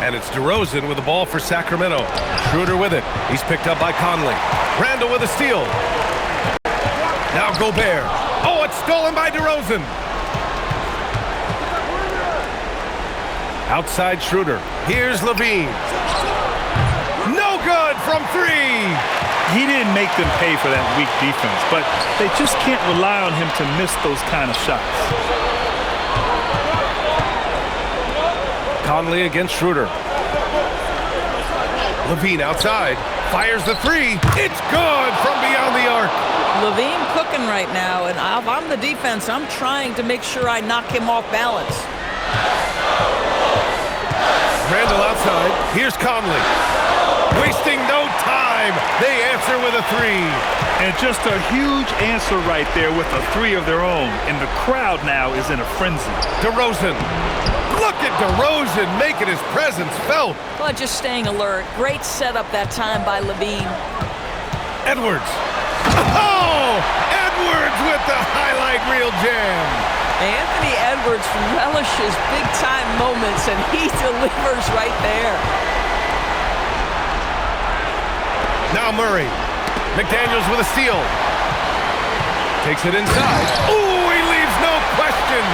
And it's DeRozan with the ball for Sacramento. Schroeder with it. He's picked up by Conley. Randall with a steal. Now Gobert. Oh, it's stolen by DeRozan. Outside Schroeder. Here's LaVine. No good from 3. He didn't make them pay for that weak defense, but they just can't rely on him to miss those kind of shots. Conley against Schroeder. LaVine outside. Fires the 3. It's good from beyond the arc. LaVine cooking right now, and if I'm the defense, I'm trying to make sure I knock him off balance. Randall outside. Here's Conley. Wasting no time. They answer with a 3. And just a huge answer right there with a 3 of their own. And the crowd now is in a frenzy. DeRozan. Look at DeRozan making his presence felt. Well, just staying alert. Great setup that time by LaVine. Edwards. Oh! Edwards with the highlight reel jam. Anthony Edwards relishes big-time moments, and he delivers right there. Now Murray. McDaniels with a steal. Takes it inside. Ooh, he leaves no question.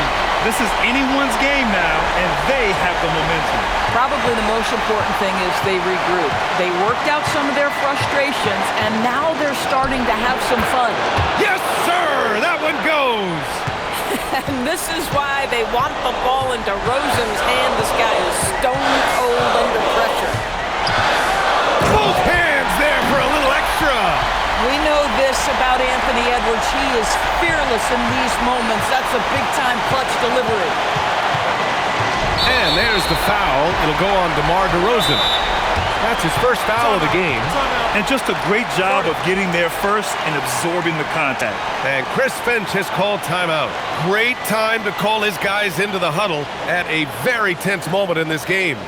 This is anyone's game now, and they have the momentum. Probably the most important thing is they regroup. They worked out some of their frustrations, and now they're starting to have some fun. Yes, sir! That one goes! And this is why they want the ball into Rosen's hand. This guy is stone cold under pressure. Both hands there for a little extra. We know this about Anthony Edwards. He is fearless in these moments. That's a big-time clutch delivery. And there's the foul. It'll go on DeMar DeRozan. That's his first foul of the game. And just a great job of getting there first and absorbing the contact. And Chris Finch has called timeout. Great time to call his guys into the huddle at a very tense moment in this game.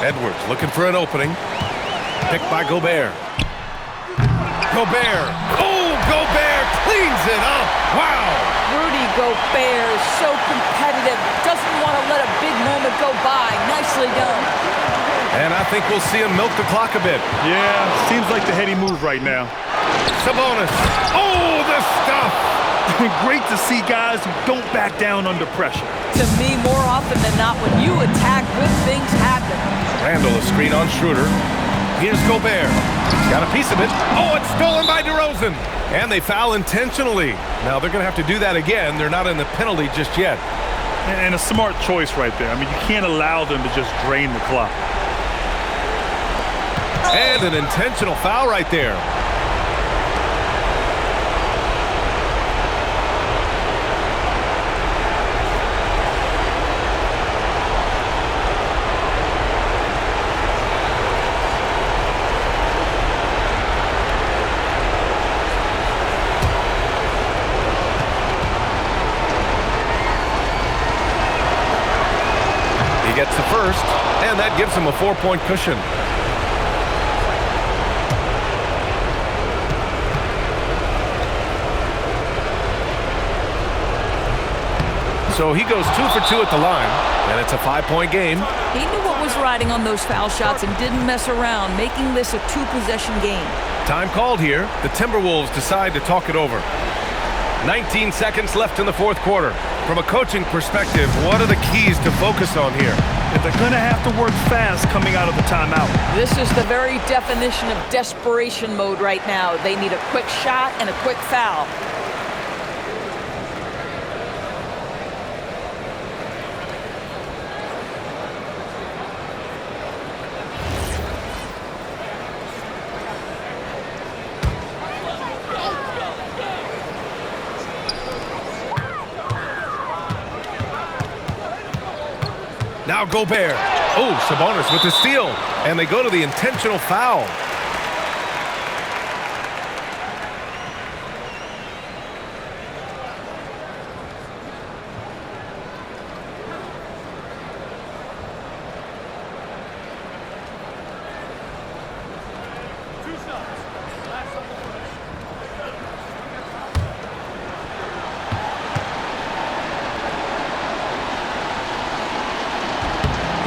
Edwards looking for an opening. Picked by Gobert. Gobert. Oh, Gobert cleans it up. Wow. Rudy Gobert is so competitive. Doesn't want to let a big moment go by. Nicely done. And I think we'll see him milk the clock a bit. Yeah, seems like the heady move right now. Sabonis. Oh, the stuff. Great to see guys who don't back down under pressure. To me, more often than not, when you attack, good things happen. Randall a screen on Schroeder. Here's Gobert. Got a piece of it. Oh, it's stolen by DeRozan. And they foul intentionally. Now they're going to have to do that again. They're not in the penalty just yet. And a smart choice right there. I mean, you can't allow them to just drain the clock. And an intentional foul right there. Gets the first, and that gives him a 4-point cushion. So he goes 2 for 2 at the line, and it's a 5-point game. He knew what was riding on those foul shots and didn't mess around, making this a 2-possession game. Time called here. The Timberwolves decide to talk it over. 19 seconds left in the fourth quarter. From a coaching perspective, what are the keys to focus on here? If they're going to have to work fast coming out of the timeout. This is the very definition of desperation mode right now. They need a quick shot and a quick foul. Now Gobert. Oh, Sabonis with the steal. And they go to the intentional foul.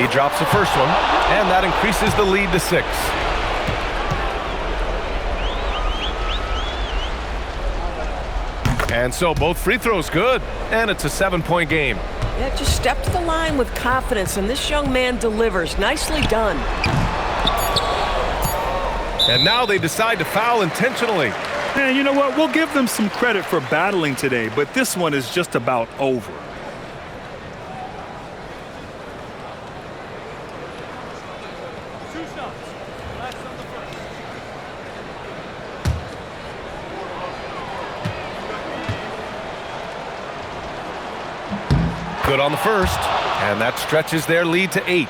He drops the first one, and that increases the lead to 6. And so both free throws good, and it's a 7-point game. Yeah, just step to the line with confidence, and this young man delivers. Nicely done. And now they decide to foul intentionally. And you know what? We'll give them some credit for battling today, but this one is just about over. Good on the first, and that stretches their lead to 8.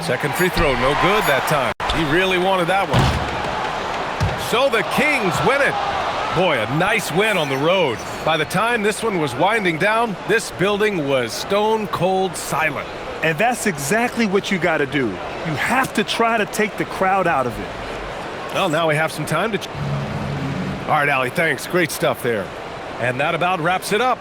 Second free throw, no good that time. He really wanted that one. So the Kings win it. Boy, a nice win on the road. By the time this one was winding down, this building was stone cold silent. And that's exactly what you got to do. You have to try to take the crowd out of it. Well, now we have some time to... All right, Allie, thanks. Great stuff there. And that about wraps it up.